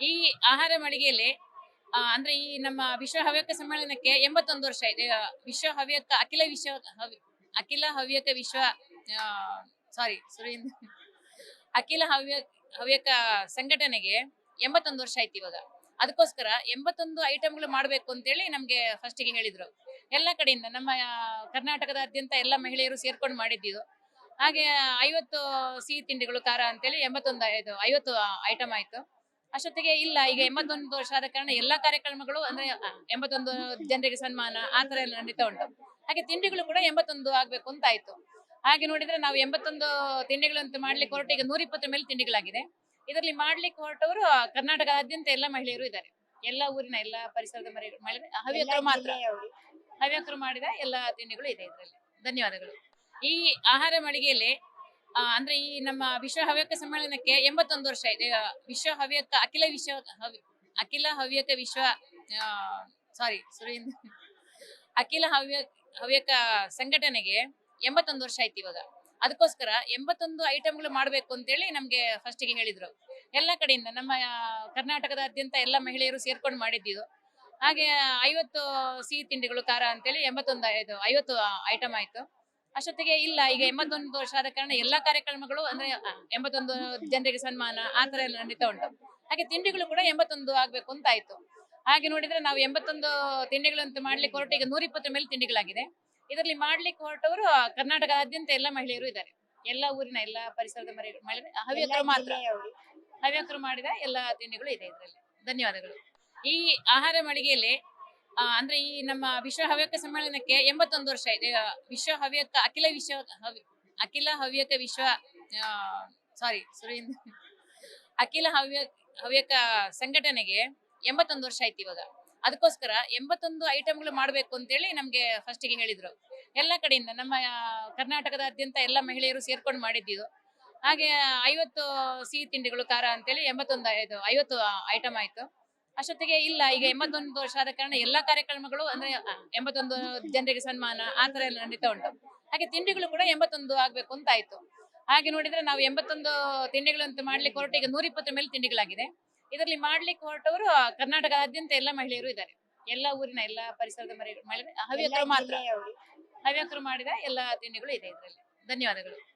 ಈ ಆಹಾರ ಮಳಿಗೆಯಲ್ಲಿ ಅಂದ್ರೆ ಈ ನಮ್ಮ ವಿಶ್ವ ಹವ್ಯಕ ಸಮ್ಮೇಳನಕ್ಕೆ 81 ವರ್ಷ ಇದೆ. ವಿಶ್ವ ಹವ್ಯಕ ಅಖಿಲ ಹವ್ಯಕ ವಿಶ್ವ ಆ, ಸಾರಿ ಸುರೇಂದ್ರ ಅಖಿಲ ಹವ್ಯಕ ಸಂಘಟನೆಗೆ 81 ವರ್ಷ ಆಯ್ತು ಇವಾಗ. ಅದಕ್ಕೋಸ್ಕರ 81 ಐಟಂಗಳು ಮಾಡ್ಬೇಕು ಅಂತೇಳಿ ನಮ್ಗೆ ಫಸ್ಟಿಗೆ ಹೇಳಿದ್ರು. ಎಲ್ಲ ಕಡೆಯಿಂದ ನಮ್ಮ ಕರ್ನಾಟಕದಾದ್ಯಂತ ಎಲ್ಲ ಮಹಿಳೆಯರು ಸೇರ್ಕೊಂಡು ಮಾಡಿದ್ದು. ಹಾಗೆ 50 ಸಿಹಿ ತಿಂಡಿಗಳು ಖಾರ ಅಂತೇಳಿ 50 ಐಟಮ್ ಆಯ್ತು. ಅಷ್ಟೊತ್ತಿಗೆ ಇಲ್ಲ ಈಗ 81 ವರ್ಷ ಆದ ಕಾರಣ ಎಲ್ಲಾ ಕಾರ್ಯಕ್ರಮಗಳು ಅಂದ್ರೆ 81 ಜನರಿಗೆ ಸನ್ಮಾನ ಆ ತರ ಎಲ್ಲ ನಡೀತಾ ಉಂಟು. ಹಾಗೆ ತಿಂಡಿಗಳು ಕೂಡ 81 ಆಗ್ಬೇಕು ಅಂತ ಆಯ್ತು. ಹಾಗೆ ನೋಡಿದ್ರೆ ನಾವು 81 ತಿಂಡಿಗಳಂತ ಮಾಡ್ಲಿಕ್ಕೆ ಹೊರಟು ಈಗ 120 ಮೇಲೆ ತಿಂಡಿಗಳಾಗಿದೆ. ಇದರಲ್ಲಿ ಮಾಡ್ಲಿಕ್ಕೆ ಹೊರಟವರು ಕರ್ನಾಟಕದಾದ್ಯಂತ ಎಲ್ಲ ಮಹಿಳೆಯರು ಇದ್ದಾರೆ. ಎಲ್ಲ ಊರಿನ ಎಲ್ಲ ಪರಿಸರದ ಮಹಿಳೆ ಎಲ್ಲಾ ಹವ್ಯಕರು ಮಾತ್ರ. ಜಿಲ್ಲೆಯವರು. ಹವ್ಯಕರು ಮಾಡಿದ ಎಲ್ಲ ತಿಂಡಿಗಳು ಇದೆ ಇದರಲ್ಲಿ. ಧನ್ಯವಾದಗಳು. ಈ ಆಹಾರ ಮಳಿಗೆಯಲ್ಲಿ ಅಂದ್ರೆ ಈ ನಮ್ಮ ವಿಶ್ವ ಹವ್ಯಕ ಸಮ್ಮೇಳನಕ್ಕೆ 81 ವರ್ಷ ಇದೆ. ವಿಶ್ವ ಹವ್ಯಕ ಅಖಿಲ ಹವ್ಯಕ ವಿಶ್ವ ಆ, ಸಾರಿ ಸುರೇಂದ್ರ ಅಖಿಲ ಹವ್ಯಕ ಸಂಘಟನೆಗೆ 81 ವರ್ಷ ಆಯ್ತು ಇವಾಗ. ಅದಕ್ಕೋಸ್ಕರ 81 ಐಟಂಗಳು ಮಾಡ್ಬೇಕು ಅಂತೇಳಿ ನಮ್ಗೆ ಫಸ್ಟಿಗೆ ಹೇಳಿದ್ರು. ಎಲ್ಲ ಕಡೆಯಿಂದ ನಮ್ಮ ಕರ್ನಾಟಕದಾದ್ಯಂತ ಎಲ್ಲ ಮಹಿಳೆಯರು ಸೇರ್ಕೊಂಡು ಮಾಡಿದ್ದು. ಹಾಗೆ 50 ಸಿಹಿ ತಿಂಡಿಗಳು ಖಾರ ಅಂತೇಳಿ 50 ಐಟಮ್ ಆಯ್ತು. ಅಷ್ಟೊತ್ತಿಗೆ ಇಲ್ಲ ಈಗ 81 ವರ್ಷ ಆದ ಕಾರಣ ಎಲ್ಲಾ ಕಾರ್ಯಕ್ರಮಗಳು ಅಂದ್ರೆ 81 ಜನರಿಗೆ ಸನ್ಮಾನ ಆ ತರ ಎಲ್ಲ ನಡೀತಾ ಉಂಟು. ಹಾಗೆ ತಿಂಡಿಗಳು ಕೂಡ 81 ಆಗ್ಬೇಕು ಅಂತ ಆಯ್ತು. ಹಾಗೆ ನೋಡಿದ್ರೆ ನಾವು 81 ತಿಂಡಿಗಳಂತ ಮಾಡ್ಲಿಕ್ಕೆ ಹೊರಟು ಈಗ 120 ಮೇಲೆ ತಿಂಡಿಗಳಾಗಿದೆ. ಇದರಲ್ಲಿ ಮಾಡ್ಲಿಕ್ಕೆ ಹೊರಟವರು ಕರ್ನಾಟಕದಾದ್ಯಂತ ಎಲ್ಲ ಮಹಿಳೆಯರು ಇದ್ದಾರೆ. ಎಲ್ಲ ಊರಿನ ಎಲ್ಲ ಪರಿಸರದ ಮಹಿಳೆ ಎಲ್ಲಾ ಹವ್ಯಕರು ಮಾತ್ರ. ಜಿಲ್ಲೆಯವರು. ಹವ್ಯಕರು ಮಾಡಿದ ಎಲ್ಲ ತಿಂಡಿಗಳು ಇದೆ ಇದರಲ್ಲಿ. ಧನ್ಯವಾದಗಳು. ಈ ಆಹಾರ ಮಳಿಗೆಯಲ್ಲಿ ಅಂದ್ರೆ ಈ ನಮ್ಮ ವಿಶ್ವ ಹವ್ಯಕ ಸಮ್ಮೇಳನಕ್ಕೆ 81 ವರ್ಷ ಇದೆ. ವಿಶ್ವ ಹವ್ಯಕ ಅಖಿಲ ಹವ್ಯಕ ವಿಶ್ವ ಆ, ಸಾರಿ ಸುರೇಂದ್ರ ಅಖಿಲ ಹವ್ಯಕ ಸಂಘಟನೆಗೆ 81 ವರ್ಷ ಆಯ್ತು ಇವಾಗ. ಅದಕ್ಕೋಸ್ಕರ 81 ಐಟಂಗಳು ಮಾಡ್ಬೇಕು ಅಂತೇಳಿ ನಮ್ಗೆ ಫಸ್ಟಿಗೆ ಹೇಳಿದ್ರು. ಎಲ್ಲ ಕಡೆಯಿಂದ ನಮ್ಮ ಕರ್ನಾಟಕದಾದ್ಯಂತ ಎಲ್ಲ ಮಹಿಳೆಯರು ಸೇರ್ಕೊಂಡು ಮಾಡಿದ್ದು. ಹಾಗೆ 50 ಸಿಹಿ ತಿಂಡಿಗಳು ಖಾರ ಅಂತೇಳಿ 50 ಐಟಮ್ ಆಯ್ತು. ಅಷ್ಟೊತ್ತಿಗೆ ಇಲ್ಲ ಈಗ 81 ವರ್ಷ ಆದ ಕಾರಣ ಎಲ್ಲಾ ಕಾರ್ಯಕ್ರಮಗಳು ಅಂದ್ರೆ 81 ಜನರಿಗೆ ಸನ್ಮಾನ ಆ ತರ ಎಲ್ಲ ನಡೀತಾ ಉಂಟು. ಹಾಗೆ ತಿಂಡಿಗಳು ಕೂಡ 81 ಆಗ್ಬೇಕು ಅಂತ ಆಯ್ತು. ಹಾಗೆ ನೋಡಿದ್ರೆ ನಾವು 81 ತಿಂಡಿಗಳಂತ ಮಾಡ್ಲಿಕ್ಕೆ ಹೊರಟು ಈಗ 120 ಮೇಲೆ ತಿಂಡಿಗಳಾಗಿದೆ. ಇದರಲ್ಲಿ ಮಾಡ್ಲಿಕ್ಕೆ ಹೊರಟವರು ಕರ್ನಾಟಕದಾದ್ಯಂತ ಎಲ್ಲ ಮಹಿಳೆಯರು ಇದ್ದಾರೆ. ಎಲ್ಲ ಊರಿನ ಎಲ್ಲ ಪರಿಸರದ ಮಹಿಳೆ ಎಲ್ಲಾ ಹವ್ಯಕರು ಮಾತ್ರ. ಜಿಲ್ಲೆಯವರು. ಹವ್ಯಕರು ಮಾಡಿದ ಎಲ್ಲ ತಿಂಡಿಗಳು ಇದೆ ಇದರಲ್ಲಿ. ಧನ್ಯವಾದಗಳು.